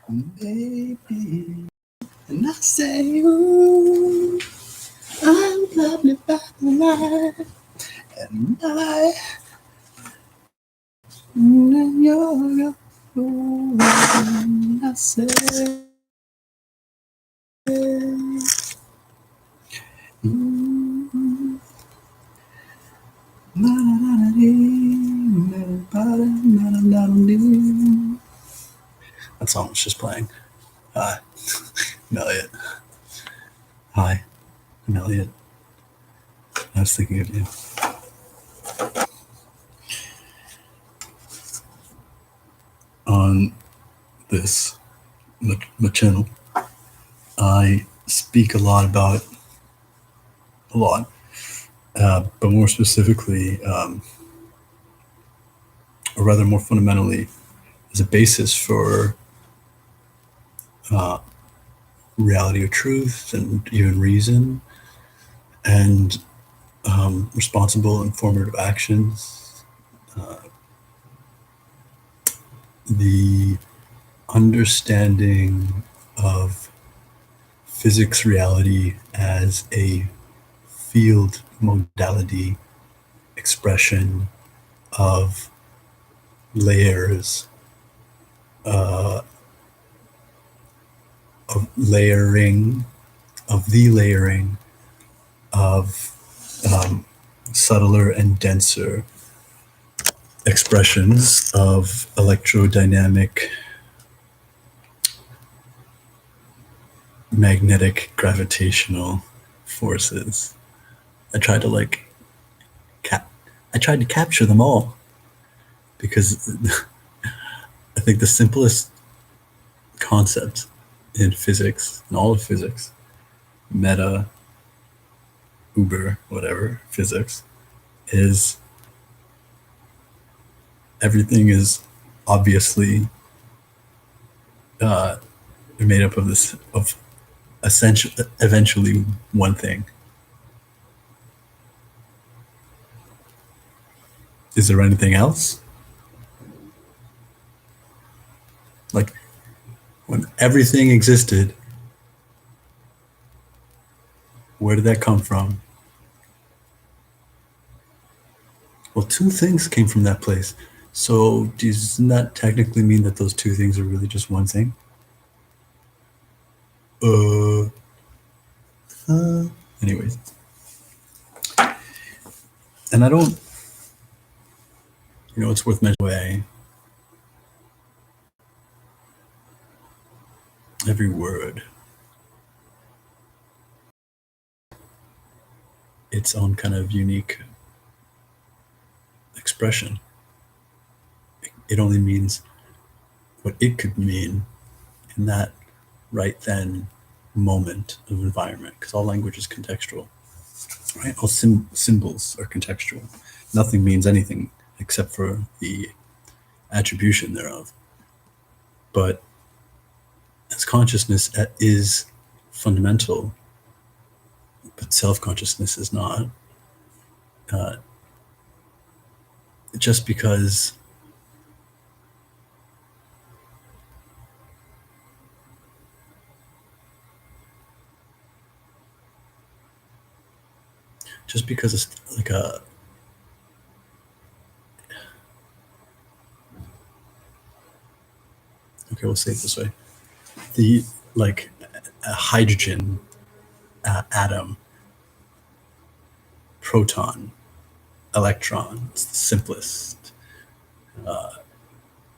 Baby, and I say, ooh, I'm lovely by the light, and you're and I say, that song was just playing. Hi, I'm Elliot. Hi, I'm Elliot. I was thinking of you. On this my channel, I speak a lot about but more specifically, or rather more fundamentally, as a basis for reality or truth and even reason and responsible informative actions, the understanding of physics reality as a field modality expression of layers, of layering, of the layering of subtler and denser expressions of electrodynamic, magnetic, gravitational forces. I tried to I tried to capture them all because I think the simplest concept in physics, in all of physics, meta, uber, whatever, physics, is everything is obviously made up of eventually one thing. Is there anything else? Like, when everything existed, where did that come from? Well, two things came from that place. So doesn't that technically mean that those two things are really just one thing? Uh, Anyways. And I don't, it's worth mentioning every word, its own kind of unique expression. It only means what it could mean in that right then moment of environment, because all language is contextual, right? All symbols are contextual. Nothing means anything except for the attribution thereof. But as consciousness is fundamental, but self-consciousness is not, uh, just because it's like we'll say it this way: the like a hydrogen atom, proton, electron, it's the simplest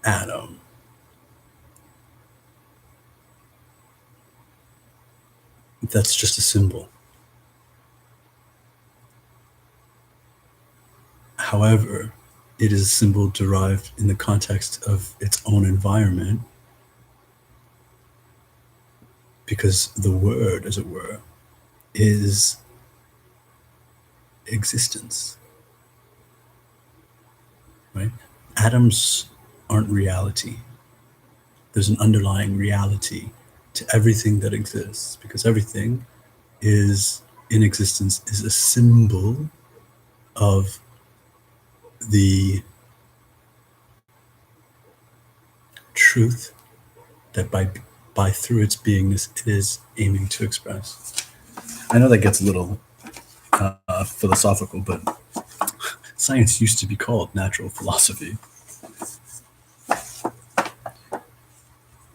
atom. That's just a symbol. However, it is a symbol derived in the context of its own environment, because the word, as it were, is existence, right? Atoms aren't reality. There's an underlying reality to everything that exists, because everything is in existence is a symbol of the truth that by through its beingness it is aiming to express. I know that gets a little philosophical, but science used to be called natural philosophy,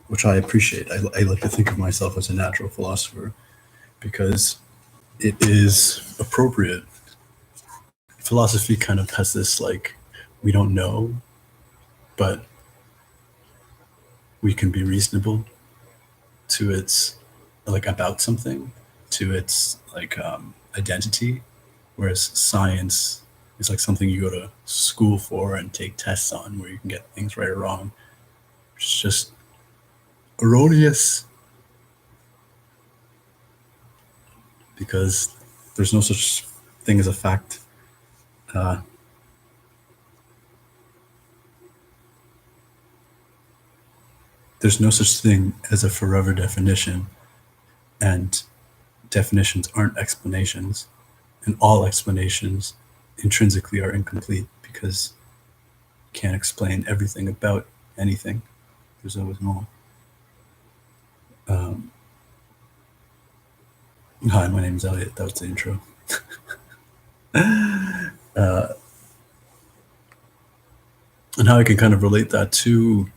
which I appreciate. I like to think of myself as a natural philosopher because it is appropriate. Philosophy kind of has this like, we don't know, but we can be reasonable to its like about something, to its like identity, whereas science is like something you go to school for and take tests on, where you can get things right or wrong. It's just erroneous because there's no such thing as a fact. Uh, there's no such thing as a forever definition, and definitions aren't explanations, and all explanations intrinsically are incomplete because you can't explain everything about anything. There's always more. Um, Hi, my name is Elliot. That was the intro. And how I can kind of relate that to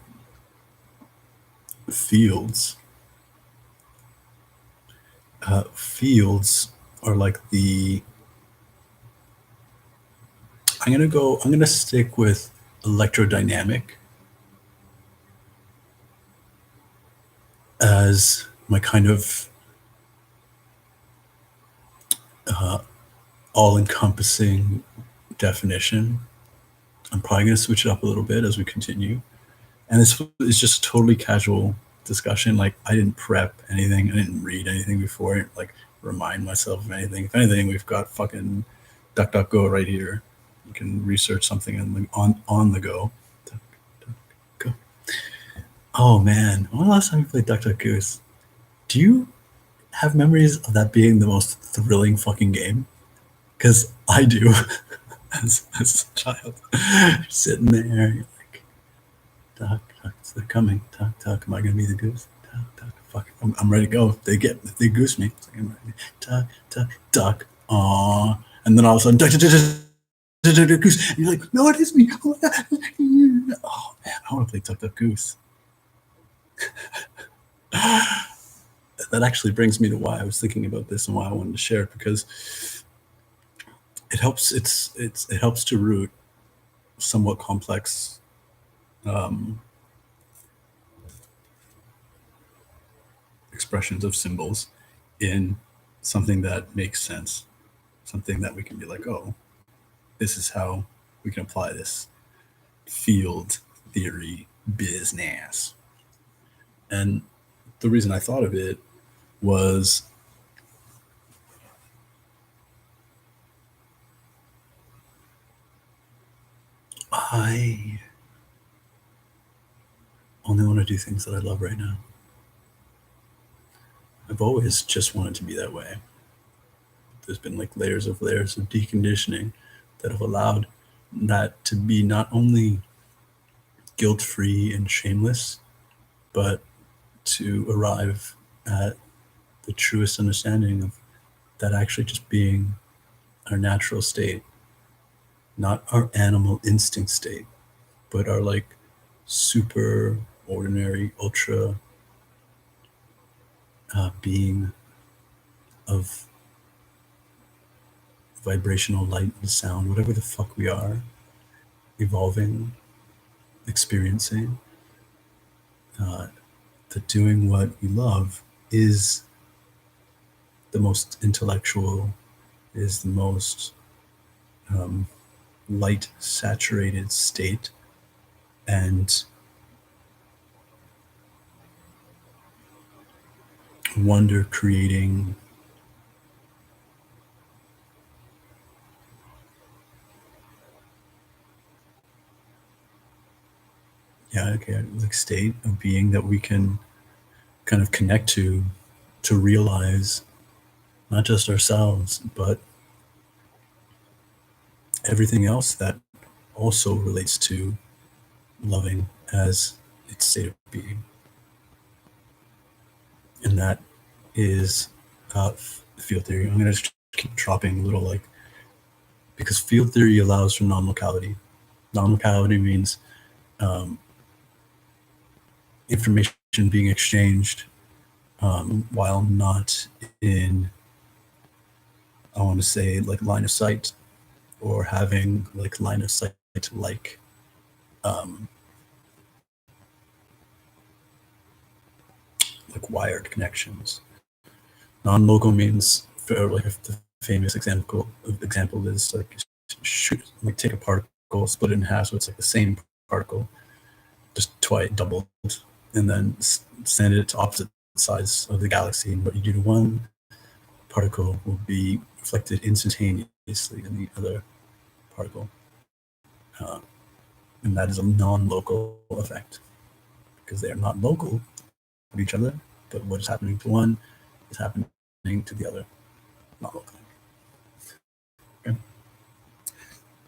fields. Fields are like the. I'm gonna stick with electrodynamic as my kind of all-encompassing definition. I'm probably gonna switch it up a little bit as we continue. And this is just a totally casual discussion. Like I didn't prep anything. I didn't read anything before. Like remind myself of anything. If anything, we've got fucking DuckDuckGo right here. You can research something on the go. Duck, duck, go. Oh man, when was the last time you played Duck Duck Goose? Do you have memories of that being the most thrilling fucking game? Because I do. as a child, you're sitting there, you're like, duck, duck, they're coming. Duck, duck, am I gonna be the goose? Duck, duck, fuck, I'm ready to go. If they goose me, it's like, I'm ready. Duck, duck, duck, aw, and then all of a sudden, duck, duck, duck, duck, duck, duck, goose. And you're like, no, it is me. Oh man, I want to play Duck, Duck, Goose. That actually brings me to why I was thinking about this and why I wanted to share it, because it helps. It helps to root somewhat complex expressions of symbols in something that makes sense, something that we can be like, oh, this is how we can apply this field theory business. And the reason I thought of it was I only want to do things that I love right now. I've always just wanted to be that way. There's been like layers of deconditioning that have allowed that to be not only guilt-free and shameless, but to arrive at the truest understanding of that actually just being our natural state, not our animal instinct state, but our like super ordinary, ultra being of vibrational light and sound, whatever the fuck we are, evolving, experiencing, that doing what we love is the most intellectual, is the most light saturated state, and wonder creating like state of being that we can kind of connect to realize not just ourselves but everything else that also relates to loving as its state of being. and that is field theory. I'm going to just keep dropping little, like, because field theory allows for non-locality. Non-locality means information being exchanged while not in, I want to say, like, line of sight, or having like line of sight, like like wired connections. Non-local means, for like the famous example is like shoot, like take a particle, split it in half, so it's like the same particle, just twice doubled, and then send it to opposite sides of the galaxy. And what you do to one particle will be reflected instantaneously in the other particle, and that is a non-local effect because they are not local to each other, but what is happening to one is happening to the other, not locally. Okay?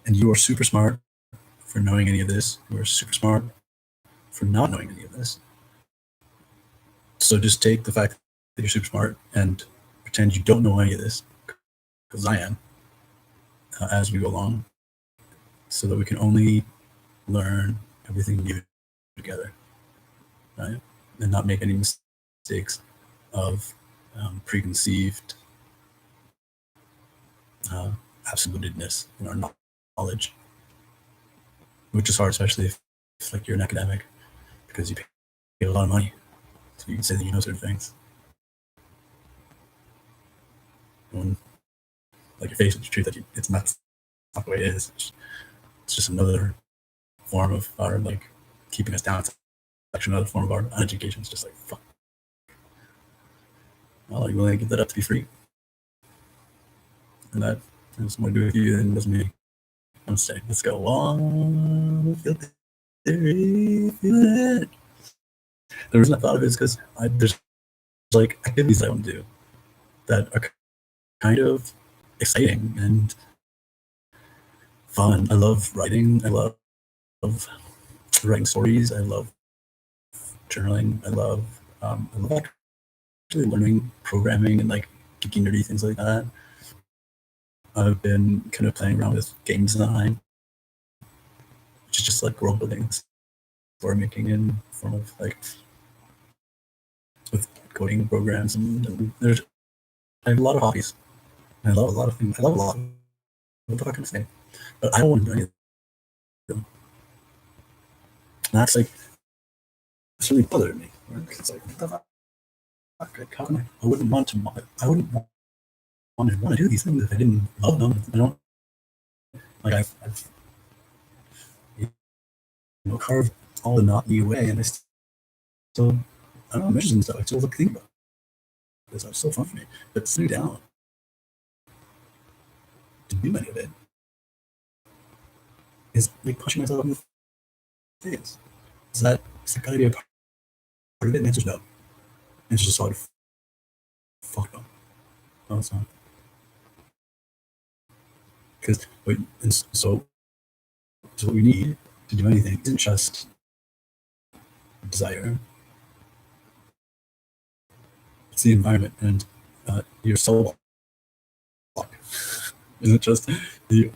And you are super smart for knowing any of this. You are super smart for not knowing any of this. So just take the fact that you're super smart and pretend you don't know any of this, because I am, as we go along, so that we can only learn everything new together, right? And not make any mistakes of preconceived absolutedness in our knowledge, which is hard, especially if like you're an academic, because you pay a lot of money, so you can say that you know certain things. When like you're faced with the truth that it's not the way it is. It's just another form of our like keeping us down. It's actually another form of our uneducation. It's just like fuck. Well, are you willing to give that up to be free? And that has more to do with you than does me. I'm saying, let's go on. Feel theory, feel it. The reason I thought of it is because there's like activities I want to do that are kind of exciting and fun. I love writing. I love writing stories. I love journaling. I love actually learning programming and like geeky nerdy things like that. I've been kind of playing around with game design, which is just like world building, story making in form of like with coding programs, and there's I have a lot of hobbies. I love a lot of things. I love a lot. What the fuck can I say? But I don't want to do any of them. And that's like it's really bothered me. Right? It's like what the fuck? Like, how can I wouldn't want to. I wouldn't want to do these things if I didn't love them. I don't like I've you know carved all the monotony away, and I still I don't know measures and stuff. I still look think about this. It's so fun for me. But sitting down to do any of it is like pushing myself in the face. Is that gotta be a part of it? And the answer's no. And it's just sort of fuck no. No, it's not. Because so what we need to do anything isn't just desire. It's the environment and your soul block. Isn't just the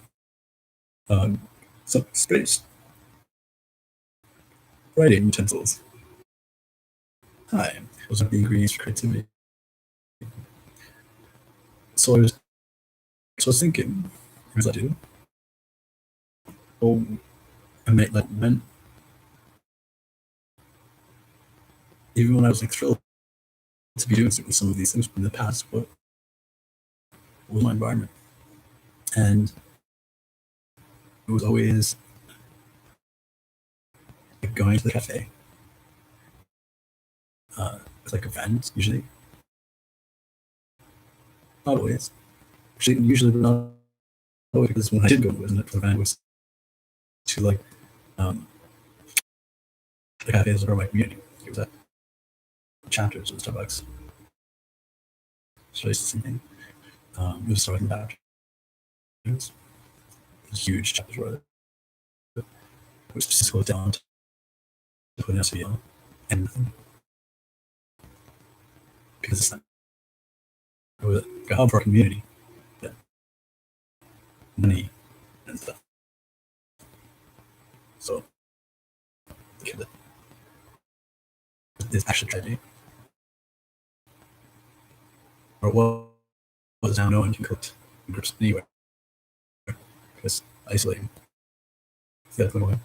space. Writing utensils. Hi. Those are the ingredients for creativity. So I was thinking, as I do, oh, I made like when even when I was like thrilled to be doing some of these things in the past, what was my environment? And it was always like going to the cafe, with like a friend, usually. Not always. Actually, usually not always, because when I did go with an event, it was to like um, the cafes that are my community. It was at chapters of Starbucks. So it's the same thing. It was Starbucks in Baptist. It was huge chapters where it was just closed down to put an SVO and nothing. because it's not like a hub for our community, that money and stuff. So yeah, that is actually a tragedy. Or what was now no one can collect groups anywhere because isolating. You gotta put away.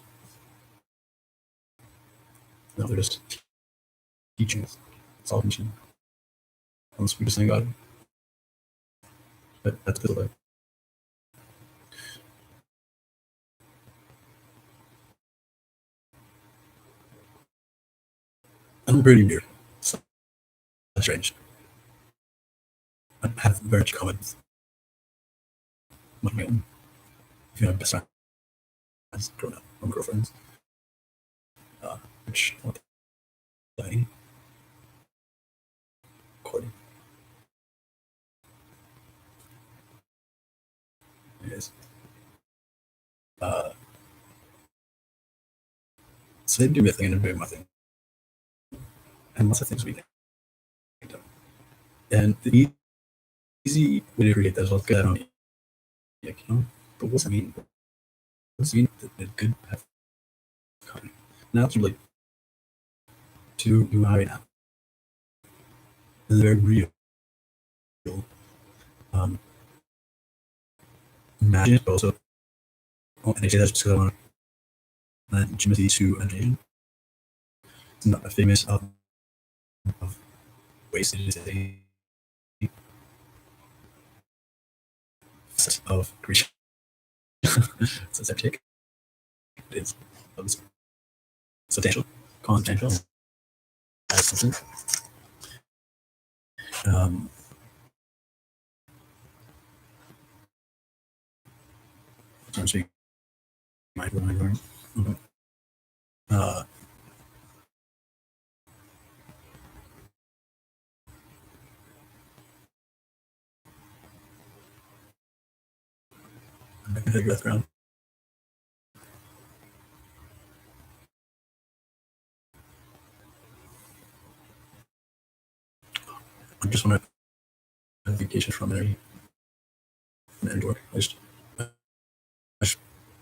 No, they're just teaching us. It's all teaching. Unless we just saying God. That's the life. I'm pretty weird. So that's strange. I have very much common with my own, best friends, grown up, my girlfriends, which what dying, according is. Uh, so they do their thing and I do my thing. And lots of things we think. And the easy way to create that is let's get that on but what's that mean? What's it mean that it could have content? Now it's relate to you and I right now. It's very real. Um, Imagine it, but also, and I say that just because I want to lend legitimacy to imagination. It's not a famous album of wasted a set of creation. So septic is substantial, consubstantial, as substance. Um, I'm speaking my learn. Uh, I can hit your background. I just want to have vacation from there and work.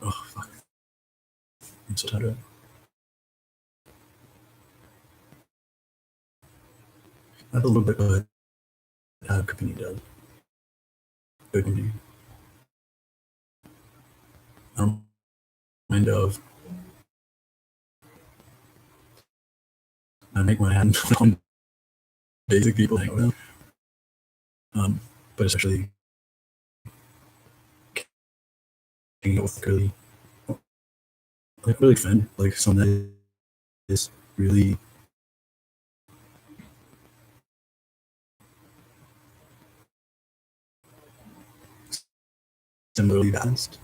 Oh fuck, I'm so tired of it. I have a little bit of company does. Good company. I don't mind of. I make my hand on basic people hang around. But especially hanging out with really fun, like someone that is really similarly balanced.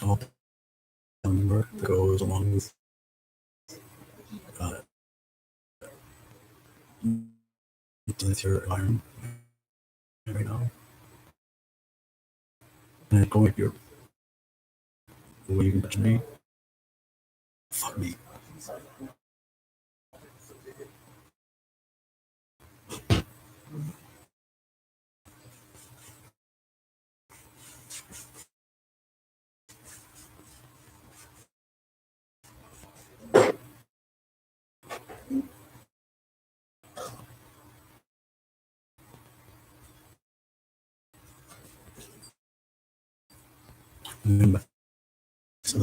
All number that goes along with uh, with your environment right now. And go with your the way you can touch me. Fuck me. And so,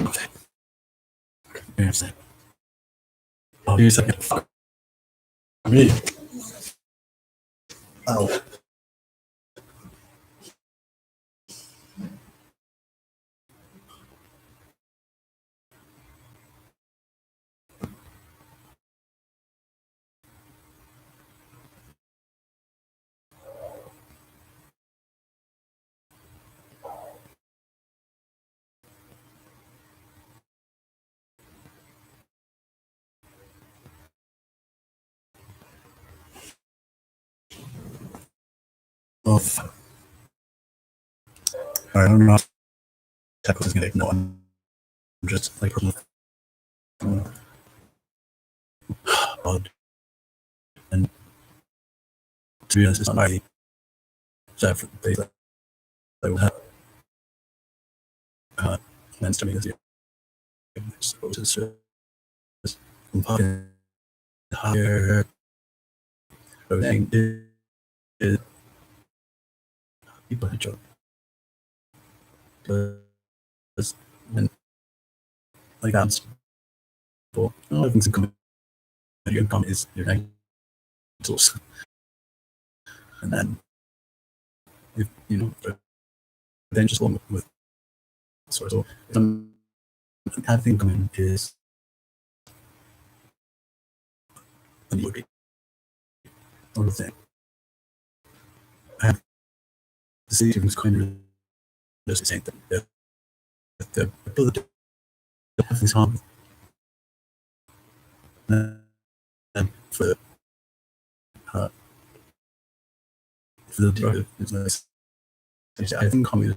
okay. Yeah, I'll give you a second. Fuck me. Oh. of, I don't know if technical is going to ignore. I'm just like personally odd. And to be honest, it's not my set for the days that I will have plans to make this year. I suppose it's just fucking higher. Everything is people had joke. Because when like that's for all things in common, your income is your tools. And then if you know then just along with sort of some having common is a new or thing. I have the city of kind of the same thing. The ability to have this harm for uh, for the drug is nice. I think comedy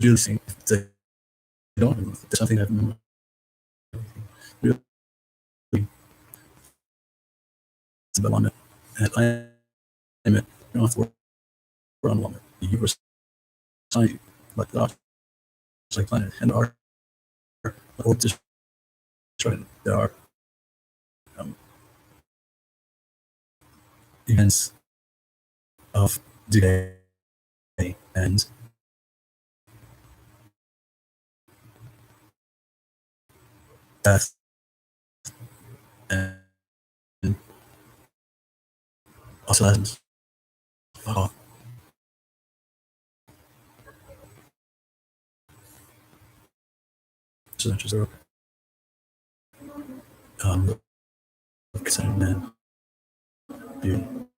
really saying they don't remember. There's something I remember. Really, it's about one and I mean, you don't have to work on one. You were signing like the like planet and our or just trying. There are um, events of the day and death and also lessons. Oh, so that's just because man, you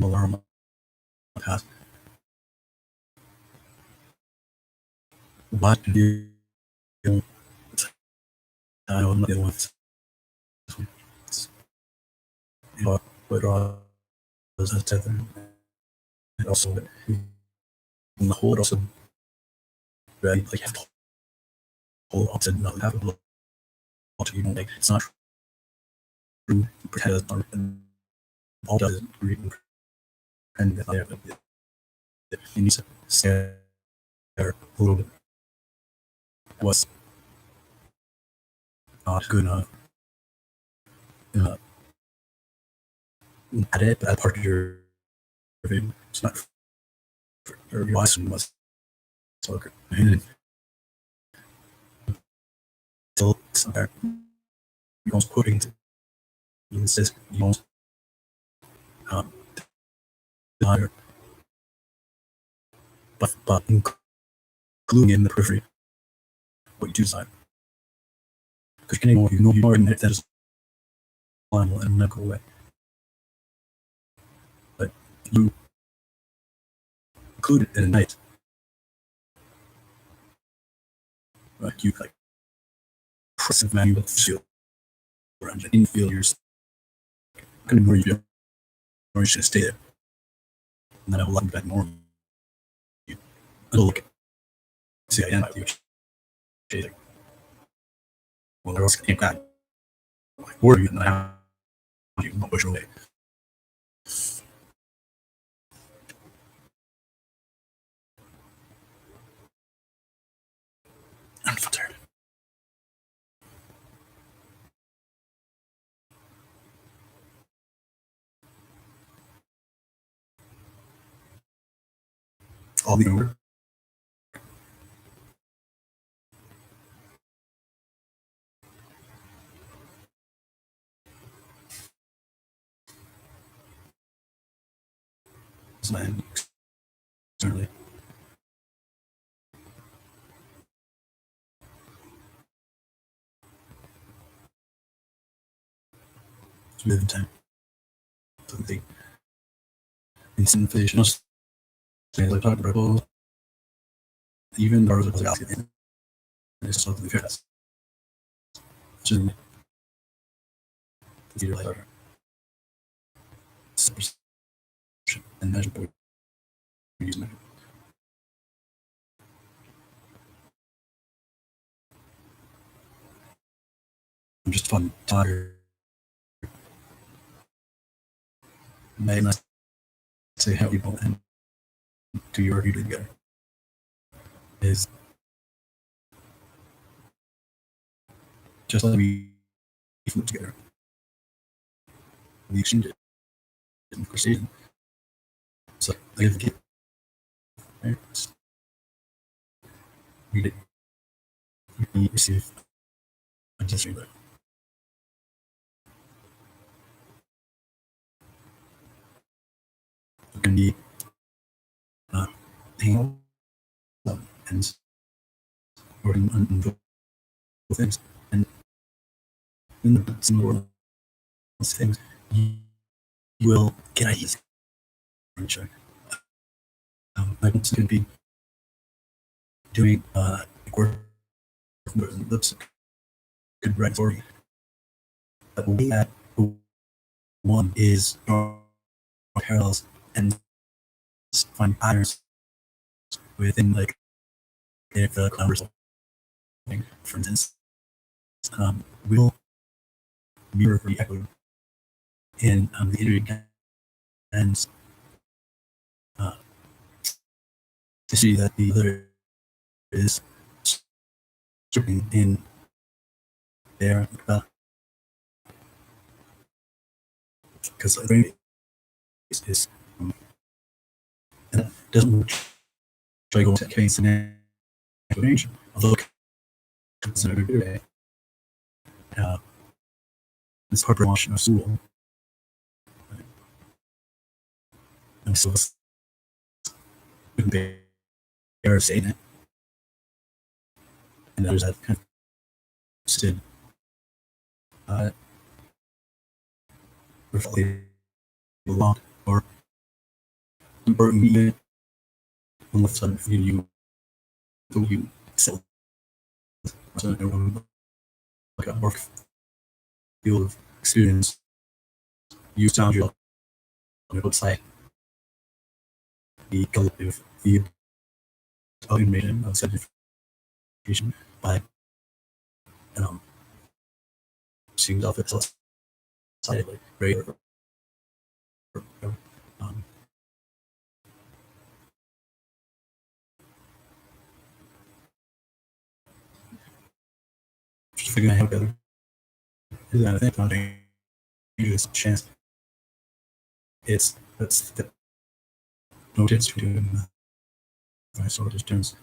alarm past. What do you? I know I'm not the only one. What draws us together, and also in the whole also very like have the whole opposite not have a lot to you know like it's not true because all does read and if I have it needs to stare a little bit was not good enough uh, at it but that part of your review it's not or your lesson was so good and still somewhere you almost quoting to insist you almost um, higher but including in the periphery what you do decide because you know more than that is final and not go away but you include it in a night right you like pressive manual feel around it in feel you're going to where you feel or you should stay there and then I will let you back more you look see I end with you like well there else came back like where you and I you not push away unfiltered all the over and externally live in time. Something instant fish, things like talking about even the was asking. It's something fast. Just the like and measurable using it. I'm just fun tired. May not say how people and do your review together is just like we flew together. We exchanged it in proceeding. So I give the kid. Right? We receive a gesture. It can be hanging out and working on things. And in the similar things, you will get ideas. Sure. I want to be doing work that's good right for me. But we at one is parallels and find patterns within like if the conversation, for instance, will mirror the echo in the interview and to see that the other is stripping in there because the brain is and it doesn't try to go to case in range, although it's a good way. This Harper wash of school. And so they are saying it. And others have kind of stood roughly long or even on the side you sell like a work field of experience. You sound your on the website. The collective field of information of certification by seems off its side like regular just figuring out better. Is that I think founding is a chance. That's the notice between I saw this difference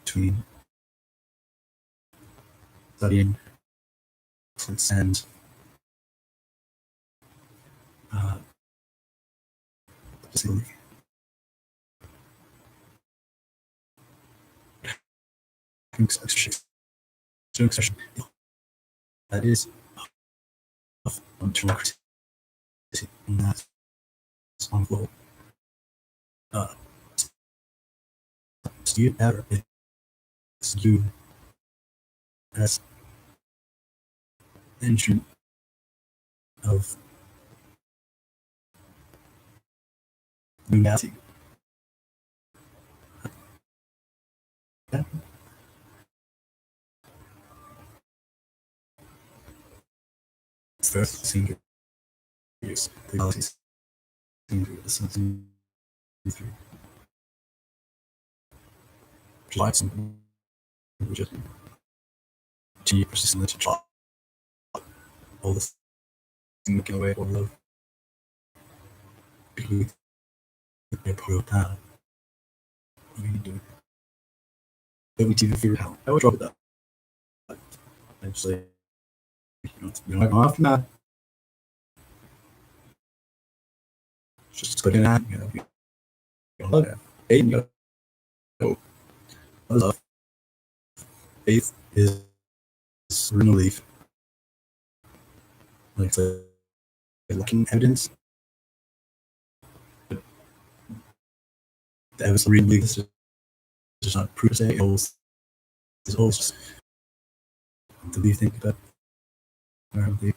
between studying and disability. Succession. That is of democracy. And that's on flow. Steve Adder is you as engine of humanity. Yeah. First senior years, the galaxies something through July something just continue persistently to try all this making away or love because they're part of time. What are you doing? Then we TV figure out. I would drop it up. I just say you're not going after that. Just put in that, you don't love it. Faith, you gotta go. Love. Faith is green leaf. Like I said, looking evidence. But that was really this is not proof to say it's always just do you think that the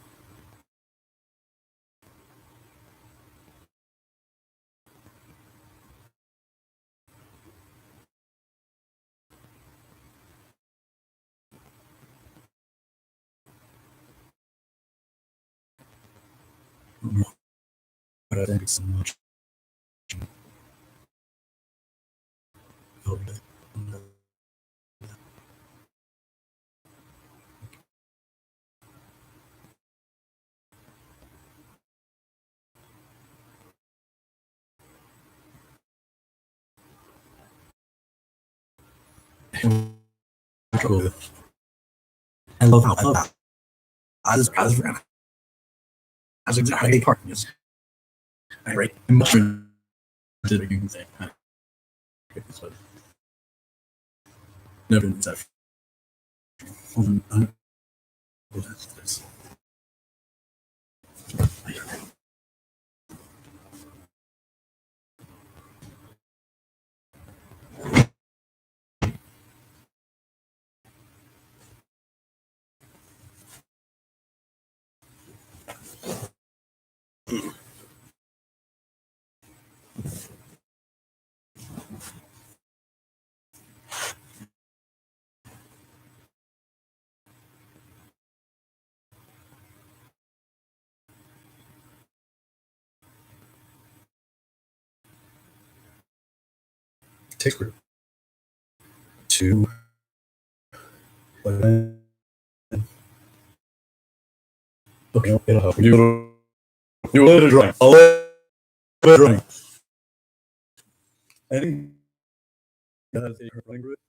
but I think it's so much over there. I love how as exactly part is right. Much did a good thing. Never that. Takes two. Okay, it'll help. You let it dry. I'll let it dry. I think that's a running route.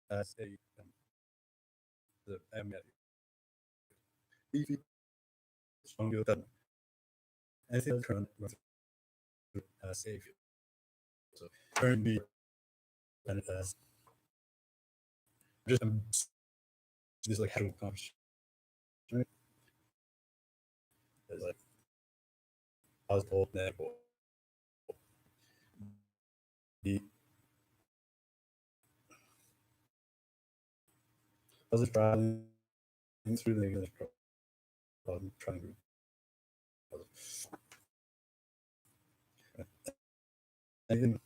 As a the if stronger than I think current as a so currently and as just this like casual conversation. Right? It's like I was told that the I was traveling through the English trying to I think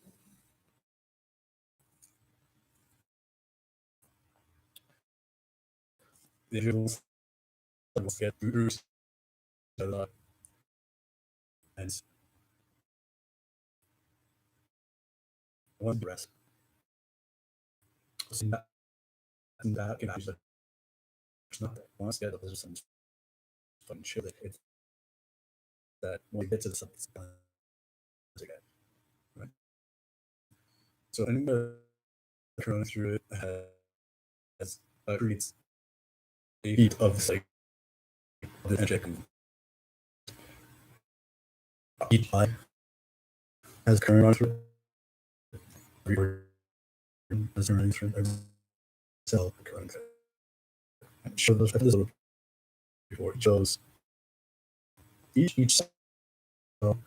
the visuals will get through a lot and one dress. So that can actually it's not once get there's some fun shit that it's that when you get to the substance again. Right? So I think the going through it has creates a heat of like the magic and heat by as current on through as running through every cell current. And show those episodes before it shows each cell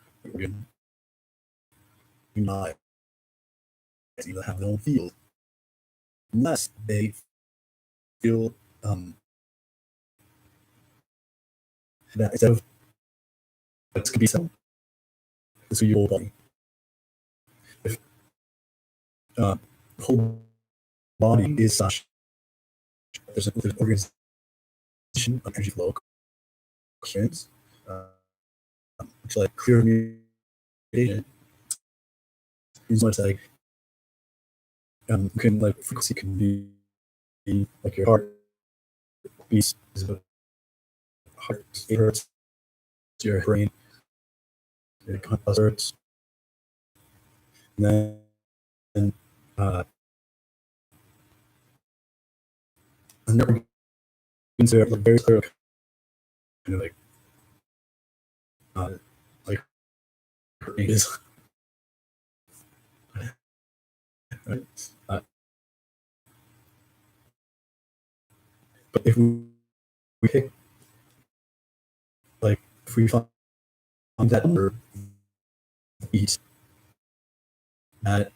unite either have their own field unless they feel that instead of it could be cell this could be your whole body if the whole body is such there's an organization of energy flow questions which like clear communication is much like can like frequency can be like your heart beats is about heart it hurts your brain it hurts and then and then we consider like very clear kind of like it is right but if we pick like if we find that number eat at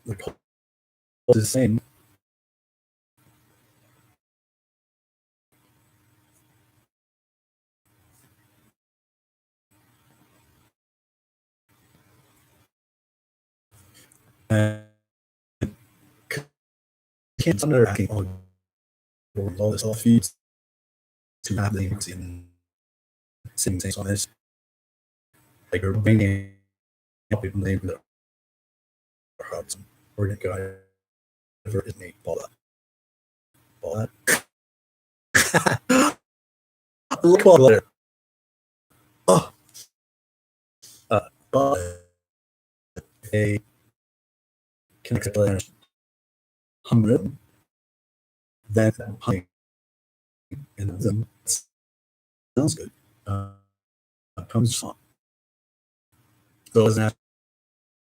the code is the same, and can't under hacking all this all feeds to have the in same things on this. Like we're bringing up people name that are hubs. We're gonna go over his name, all that. Look what later. Oh, but a connected layer 100, then hunting, and then sounds good. Comes fun. So it doesn't have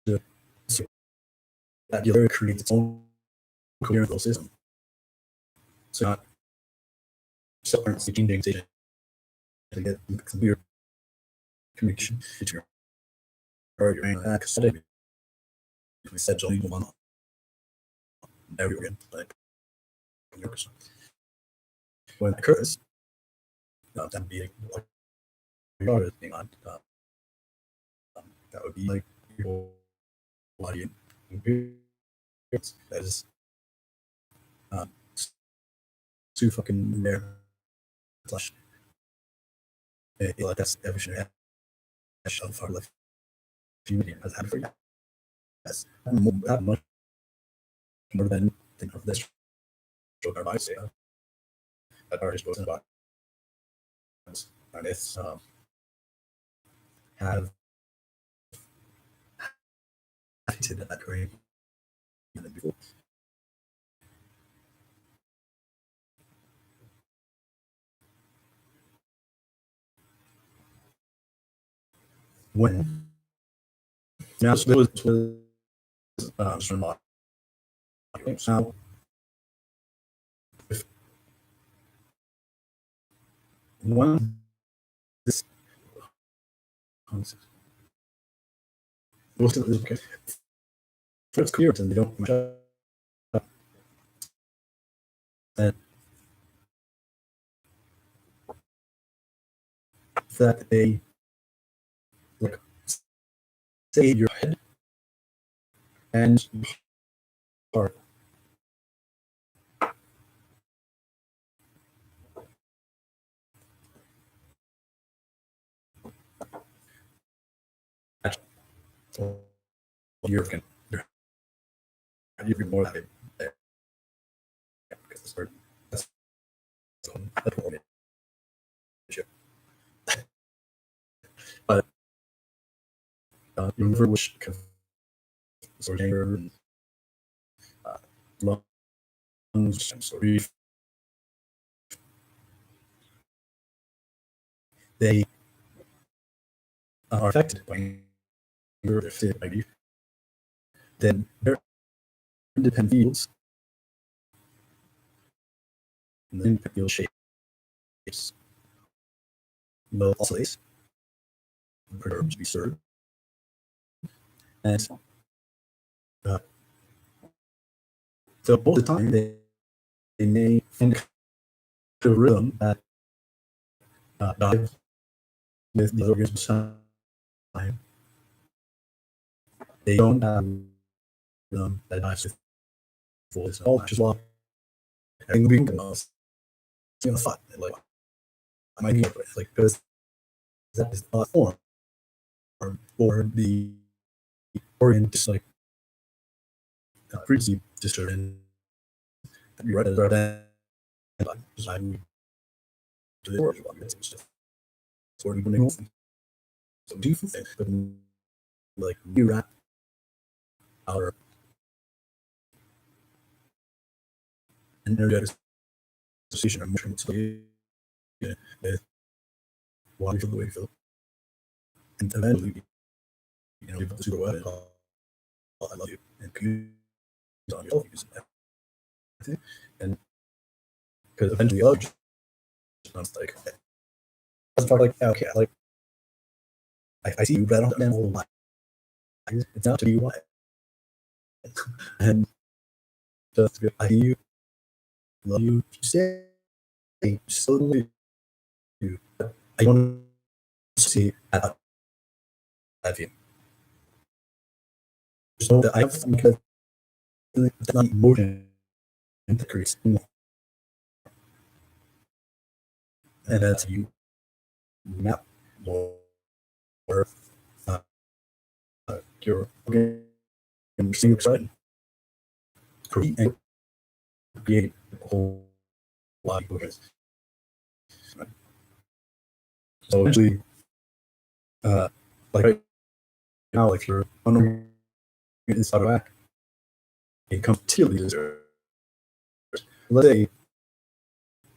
to that layer creates its own coherent little system. So not separate changing station to get weird connection between your brain and because we said only one everywhere like when it occurs that being like your thing on that would be like your body experience that is too fucking rare slash like that's everything so far left human has had for you. Yes, that much more than think of this show I say that artist goes about and it's have acted that great before. When now so there was now if one this most of it okay for its clear and they don't match up and that they like say your head and heart so you're more like there because that's the issue. But remember which sort of anger and lungs and sort of they are affected by anger if they by grief. Then their independent fields and the independent field shapes will oscillate and perturb to be served. And so all the time they may find a rhythm that dive with the organism's time. They don't have rhythm that dives with full all just law. And we can fun like I might need it like because that is the form or the organ just like previously disturbed you read it and design to the origin it's just sort of doing some different things but like you wrap our energetic association of emotional with why you feel the way you feel and eventually give the super weapon, I love you, and use it on yourself, use it, and because eventually the other just like, doesn't talk like, okay, like, I see you, but I don't understand why. It's not to be why. And just I see you, love you, say, so love you. I want to see that you. So that I have some kind of emotion that creates, and that's you map or uh, your single side create a whole lot of emotions. So eventually, like right now, like you're unknown inside of act, it comes to the let's say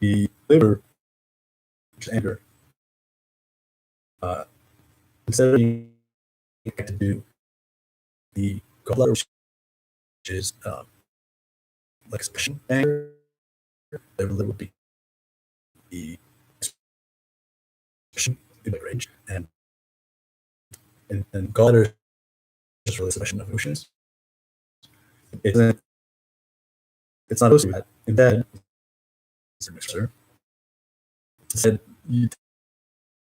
the liver, which is anger, instead of being to do the gallbladder, which is like expression anger, liver would be the expression in the range, and gallbladder is just really expression of emotions. It's not supposed to be that. In bed, it's a mixture. Instead,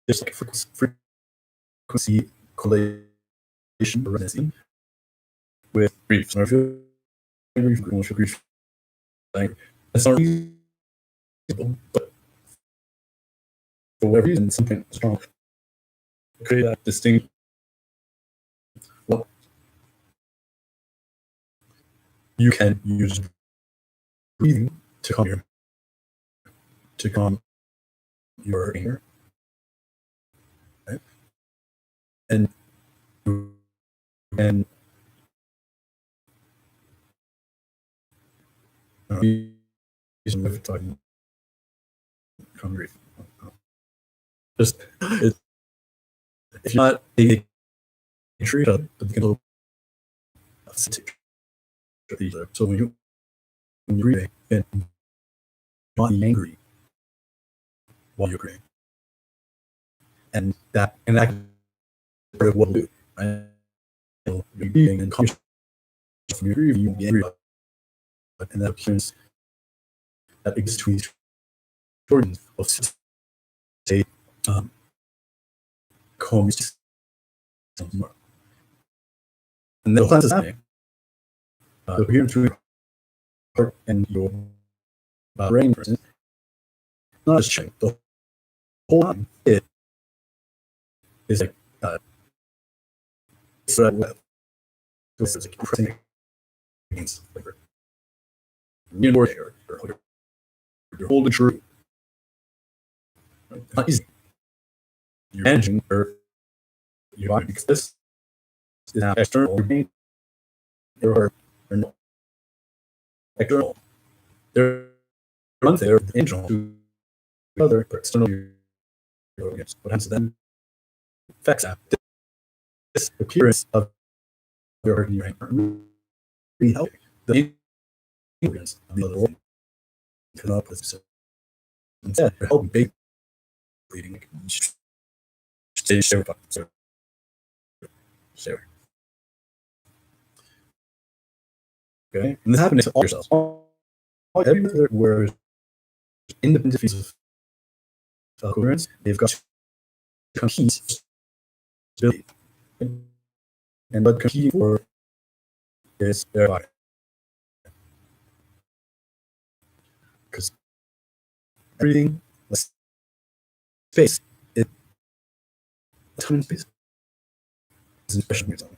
there's like frequency correlation or resonancy with grief. So if you feel grief, like, that's not reasonable, but for whatever reason, something strong create that distinct. Well, you can use breathing to calm your anger, right? And use of talking calm grief. Just if you're not a treat up, but you can so when you're breathing and not angry while you're breathing, and that part of what we do, right? You're breathing and calm yourself when you're breathing, you won't be angry about it, and that appearance that exists between these organs of say calm yourself more. And then that's happening. The appearance between heart and your brain, for instance, not just changing. The whole time it is like thread web. So it's like pressing against like you're holding true. It's not easy. You're managing or you are, because this is not external. Your brain, your heart, are not external. They're one thing, they're internal to the other, but external to your organs. What happens to them affects that. This appearance of your heart and your brain are really helping the organs of the other organ come up with. So instead, they're helping big bleeding. Share. Okay, and this happens to all your cells. Everywhere where independent pieces of coherence, they've got to compete stability, and but competing for is their body, because everything, space, time and space is an expression of yourself.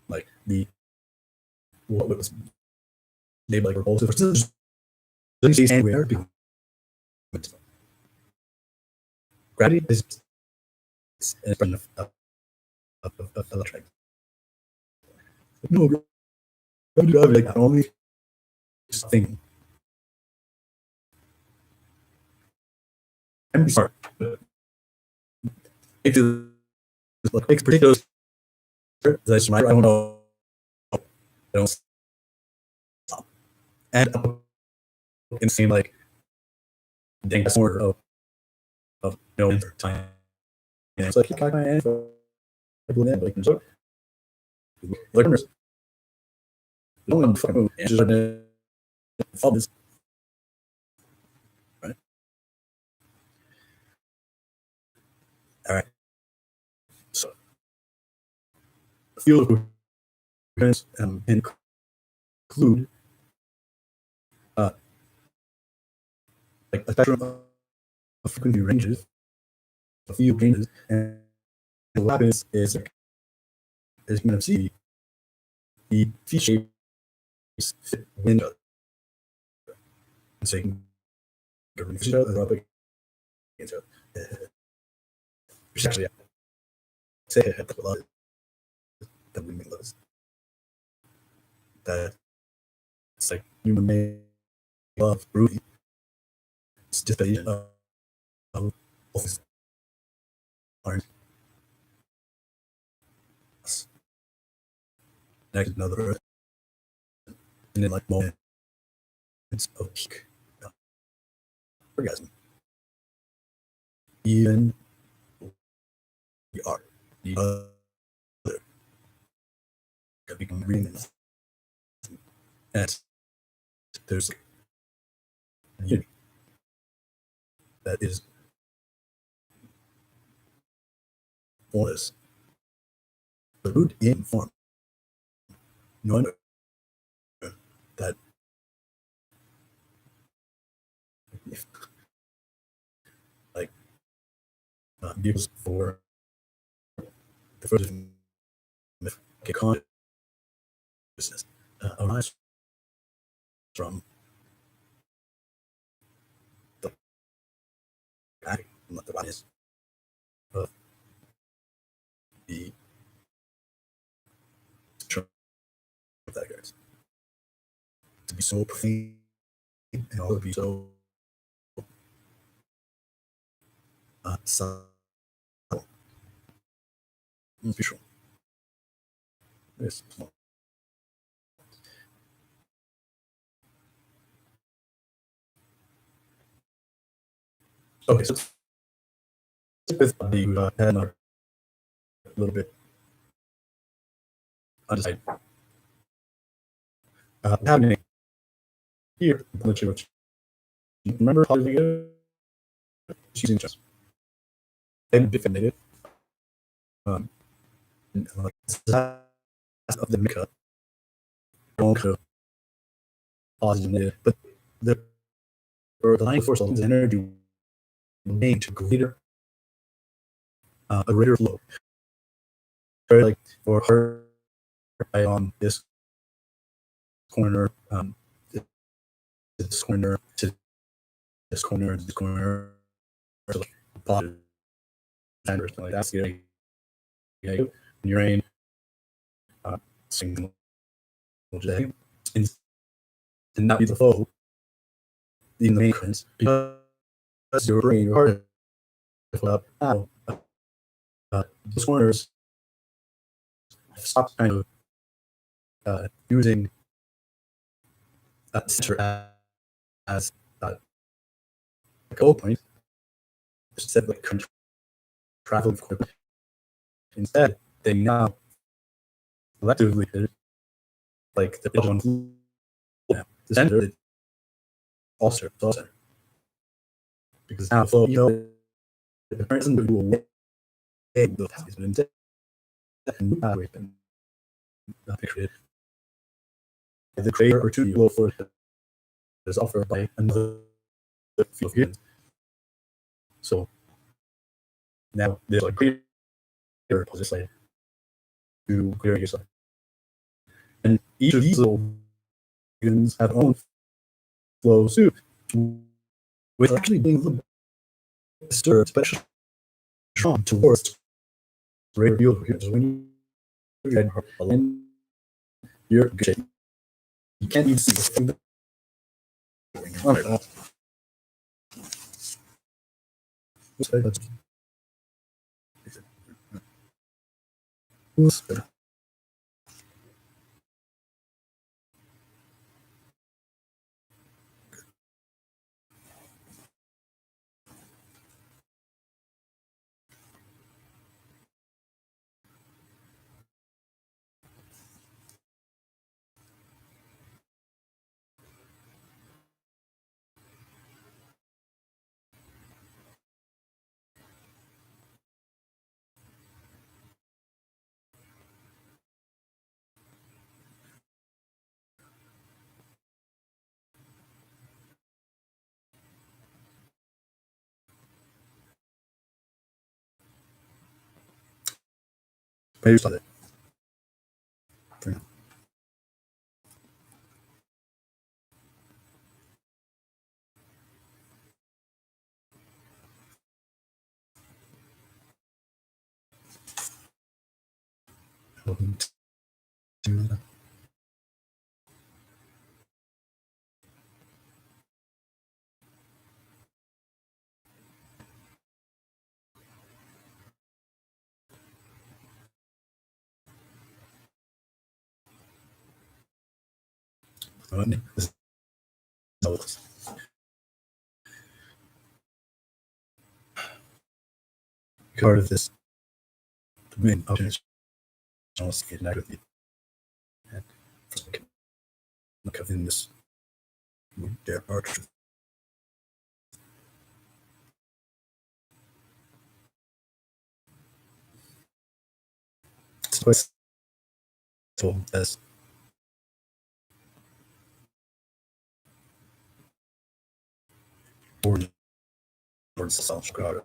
Like what was made like repulsive, just anywhere. Gravity is an expression of electric. No, gravity like the only thing. I'm sorry. make this like makes particular that I don't know. I don't stop. And in same like dang order of time. And it's like you got my info. Like so like no one fucking answers all this, right? All right. So the field of coherence include like a spectrum of frequency ranges, a few ranges, and what happens is as you can see, the feature shapes fit within each other. So you can remove each other, up against each other. Which actually, say a couple of that we make those. That it's like human made love, Rudy. It's just a office aren't next to another earth. And then like moments of peak orgasm. Even we are the other that become reading and there's a unity that is for us. The root in form. No wonder that if, like gives for the first consciousness arise from the body, not the bodies of the truth of that occurs. To be so profane and all to be so subtle and visual. This okay, so with the had a little bit undecided. Happening here, remember how to she's in just and definitive like of the makeup but the or the line force of energy remain to greater a greater flow. Like for her on this corner, this corner to this corner, this corner, like that's the Uranian single day, and not be the flow in the main currents because your brain, your heart, those corners stop kind of using center as a goal point instead of like travel equipment. Instead, they now collectively like the on the center also because now flow the person who will has been dead and created the creator or two will for is offered by another field of humans. So now there's a greater position to clear yourself. And each of these little humans have their own flows too, with actually being a little disturbed, especially strong towards greater field of humans. When you're good shape. You can't even see what's going on. Good. Maybe start it. For now. Welcome to that. This is part of this domain opportunity to connect with you. And look in this there are truth. It's quite simple as born towards the self crowd.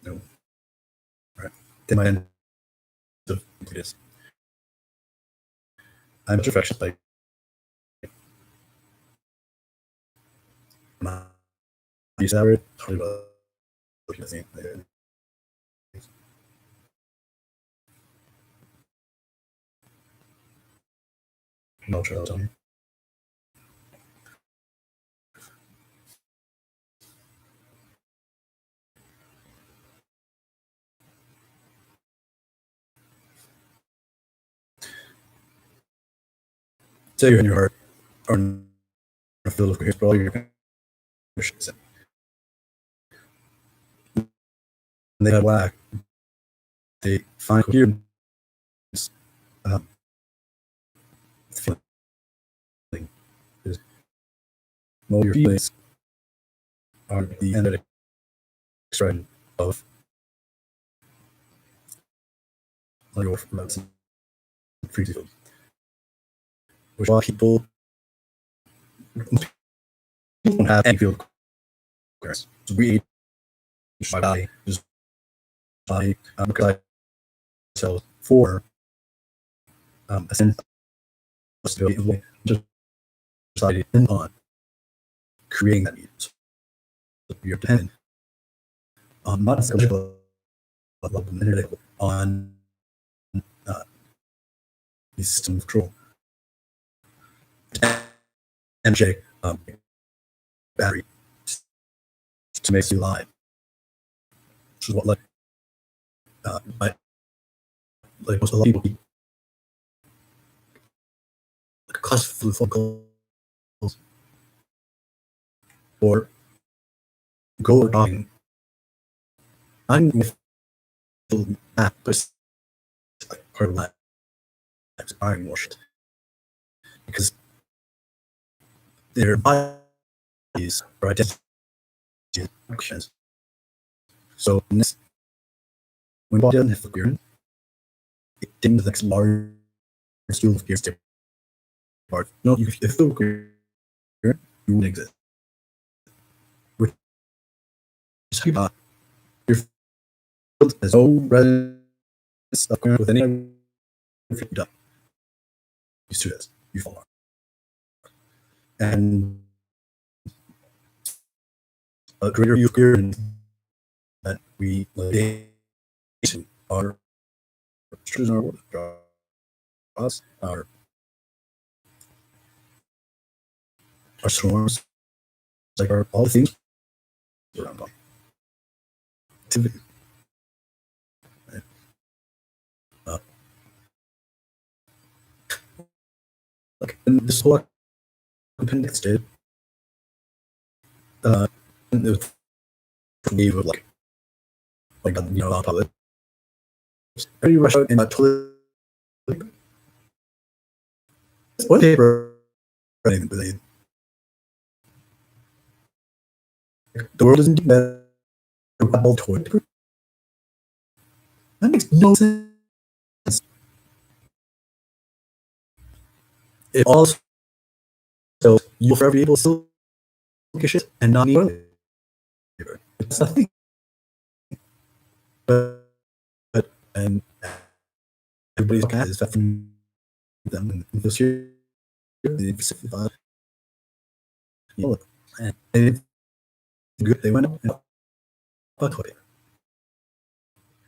No. Right. Then my end of this. I'm a perfection like my salary, probably about the same. No trouble telling me. Say you're in your heart or in a field of coherence, probably your conditions. And they have whack. They find coherence. Feeling is well, your feelings are the energetic expression of your frequency field. Which a lot of people don't have any field of coherence. So we my body is by because I cells for a sense of stability just decided on creating that need. So you're dependent on not necessarily on the system of control. Energetic battery to make you live. Which is what like most a lot of people like a class of phone calls or go talking. I'm with the app, but it's like part of that inspiring worship because their bodies are identity actions. So in this, when body doesn't have coherence, it didn't like large field of gears part. No, you if the coherent, you wouldn't exist. Which is your field has no resonance of coherence with any other. You see this, you fall apart. And a greater view of coherence that we our us our storms like are all the things around body. Activity. Right? Like and this whole appendix did and it wave of public. Every rush out in a toilet. One paper, the world isn't doing better. Toilet paper. That makes no sense. It also you'll forever be able to still take a shit and not need toilet paper. It's nothing. But and everybody's cat is affecting them and this year the 65 and they went up and bought toilet paper.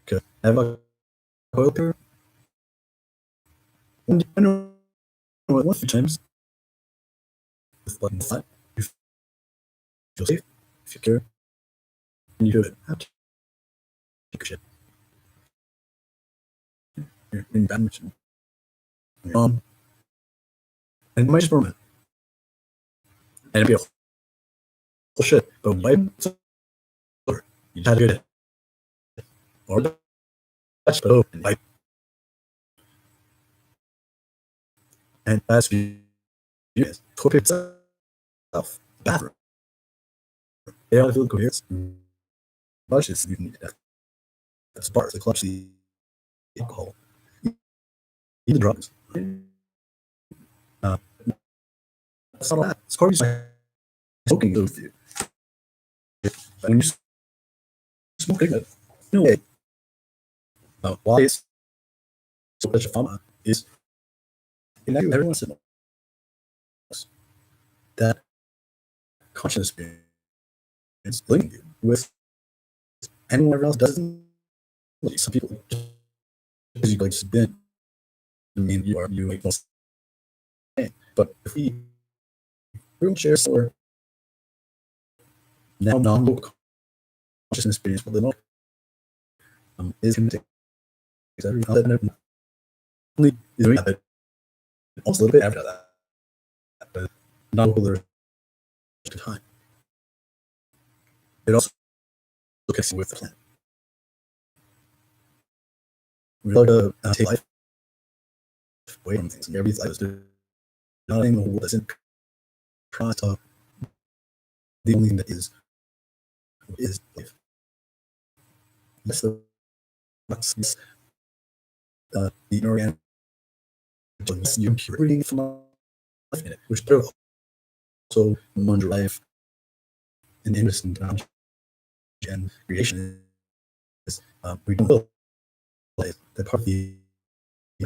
Okay. I have a toilet paper. I know one few times with like inside you feel safe if you care and you do it. Have to take a shit. You're in bad mood. And it might just burn it. And it'd be a whole shit. But wipe you just have to get it. Or touch the and wipe. And that's the toilet paper itself. Bathroom. They all feel coherence. Brushes you need that's bars. They clutch the alcohol. Even drugs. That's not all that. It's carbs smoking with you. When you smoke it, no way. Why is so much fun is in everyone's that conscious experience linking you with anyone else doesn't. Some people just because you like spin, I mean you like most. But if we share similar now non-local consciousness experience with the is going to take every only is doing that, almost a little bit after that, but not over the time. It also connects with the planet. We like to take life away from things, and every life is nothing in the world doesn't try to. The only thing that is life. That's the inorganic you reading from life in it, which also under life and interest in technology and creation is we don't realize that part of the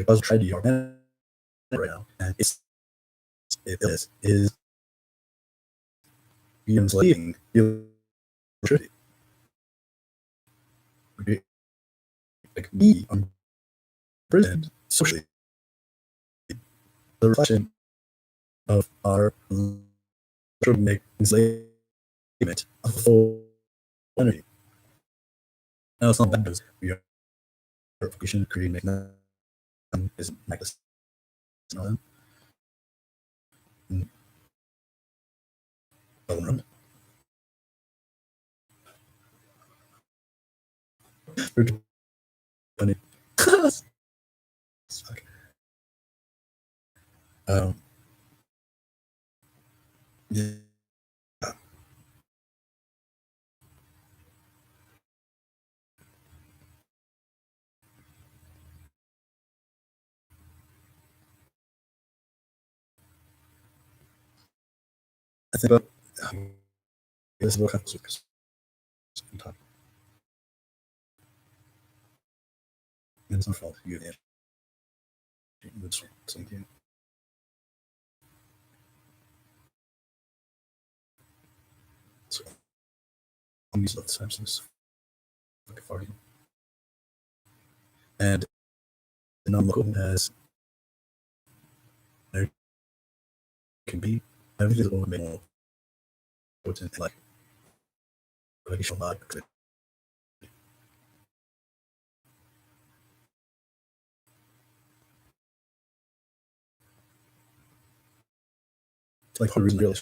puzzle tragedy are right now, and is we enslaving electricity. Like we are imprisoned socially. The reflection of our enslavement of the full energy. Now it's not bad because we are creation creating is necklace. Funny. Yeah. I think about this book happens with time. And it's not fault. You get it. Something. So I'm using the Samsons. Like a farting. And the non-local has there can be everything is minimal it's in like relational mode. It's like reason really,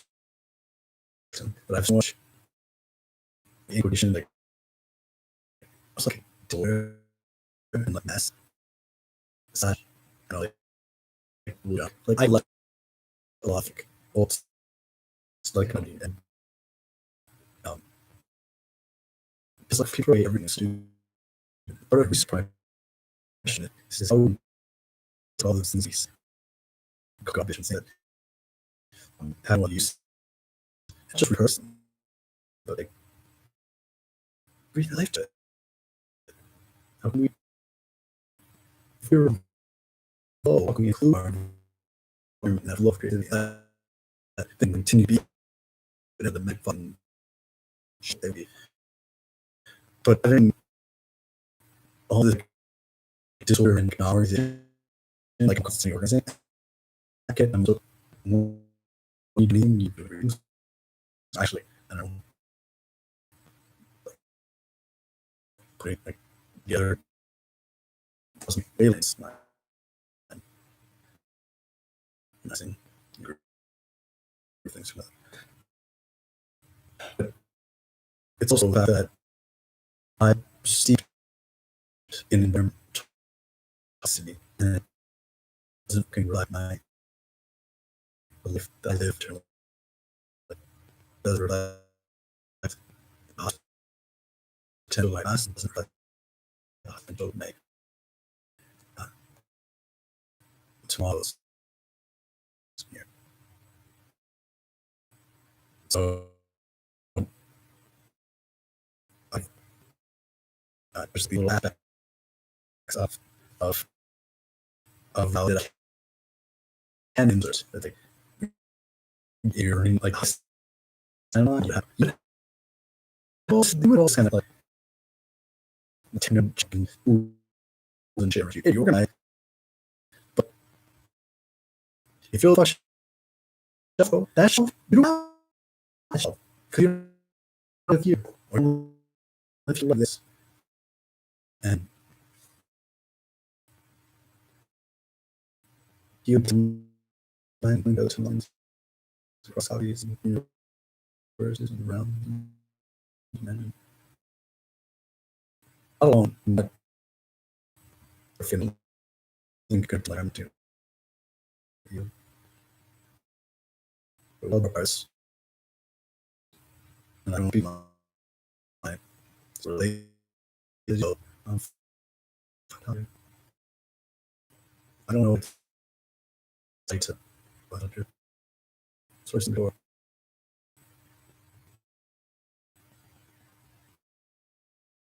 but I have so much inquisition like I was like to and like mess. Sad, like I like a lot of like, old like comedy and um, it's like people everything's stupid. But I'd be surprised. He says, "Oh, all those things he's garbage and said, how do I use it? Just rehearse them, but like breathe life to it. How can we, if we're low, how can we include our environment and have love creativity? Then continue to be the make fun shit they be. But having all this disorder and hours, like I'm constantly organizing, I get them so actually, I don't know, putting like the other aliens, messing things with. But it's also that I'm steeped in environmental toxicity and it doesn't reflect my belief that I live to like, doesn't reflect potential like us, doesn't reflect potential make uh, tomorrow's here. So like just the little aspects of of of value that I can insert that they you're in like I don't know you would also kind of like chicken and shit. Hey, you organize, but if you're like shuffle, that shelf, you don't have that shelf because you don't have you or if you like this and you plan window to lines across hobbies and universes and realms and alone, but feeling good learn to you love us and I don't be my related of I don't know what to say but I'm just source the door.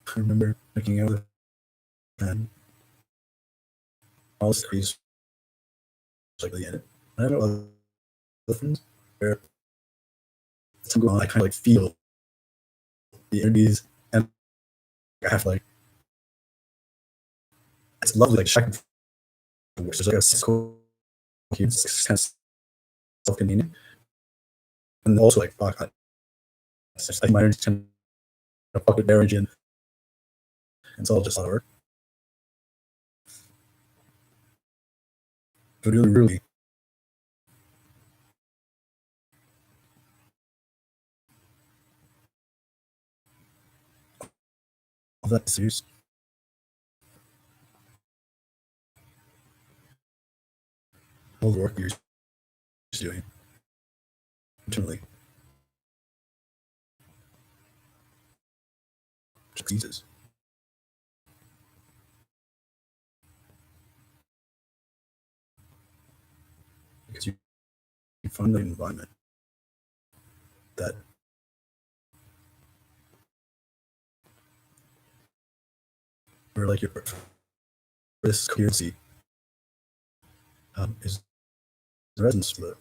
I remember making out with and all the trees like the end. I don't know other friends where some go on I kind of like feel the energies and I have like it's lovely like checking which is like a cisco it's kind of self-convenient and also like fuck I my energy kind of fuck with their energy and it's all just a lot of work but really all that serious all the work you're doing internally Jesus because you find the environment that where like your this coherency is the resonance for the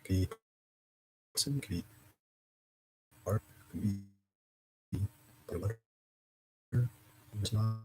could be person could be art could be whatever it's not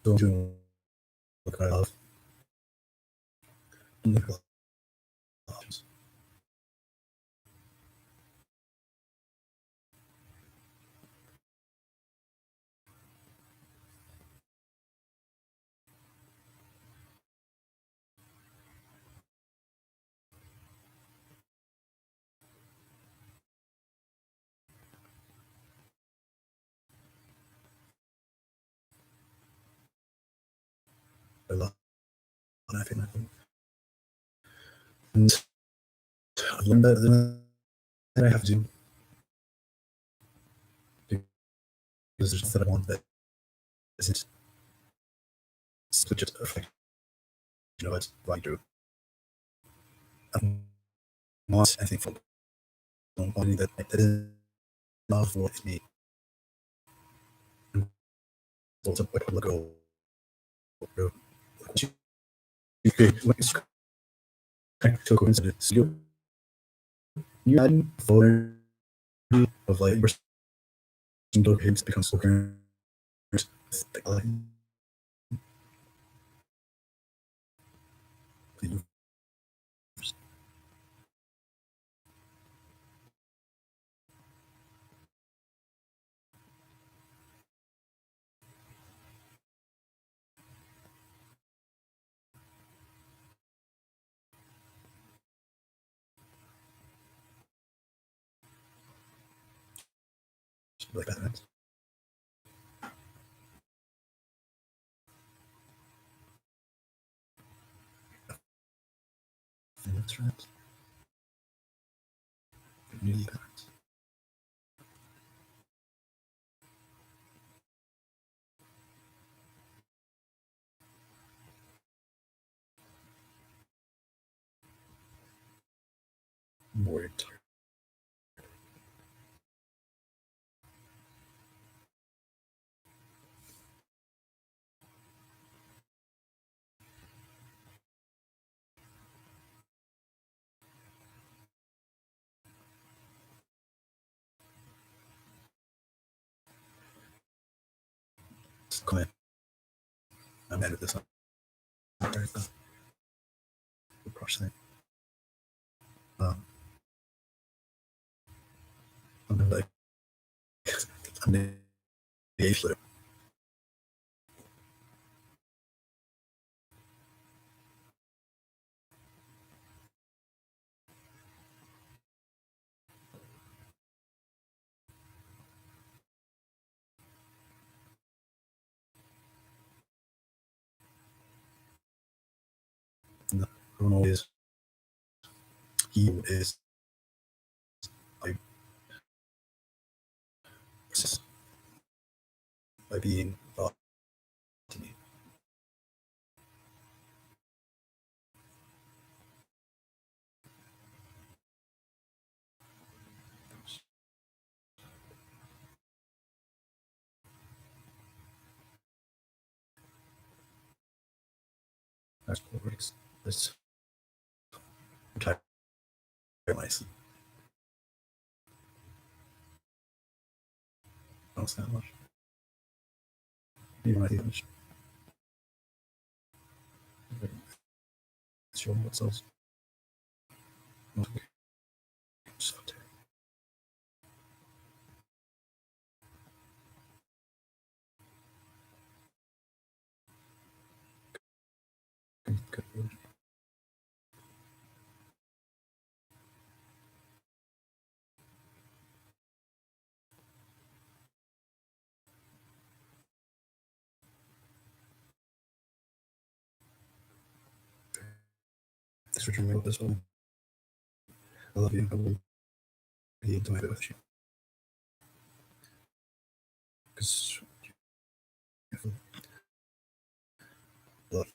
So doing what I love. And look at options. I love laughing. And I've learned that I have to, because there's stuff that I want that isn't simply just a reflection of what I do. I don't want anything from somebody that is not for me. And so it's a public goal. You create like it's actual coincidence. You add for of like your single games becomes so current. Like that. That's right. New cards. Word. Comment. I'm mad at this. Crush that. I'm like, I'm the eighth flip. And Bruno is, he is, like, by being thought to me. That's cool. This entire nice. Don't say that much. Even I think it's sure what else. So good. Thanks for joining me with this one. I love you. I will be into my bit with you. Because love.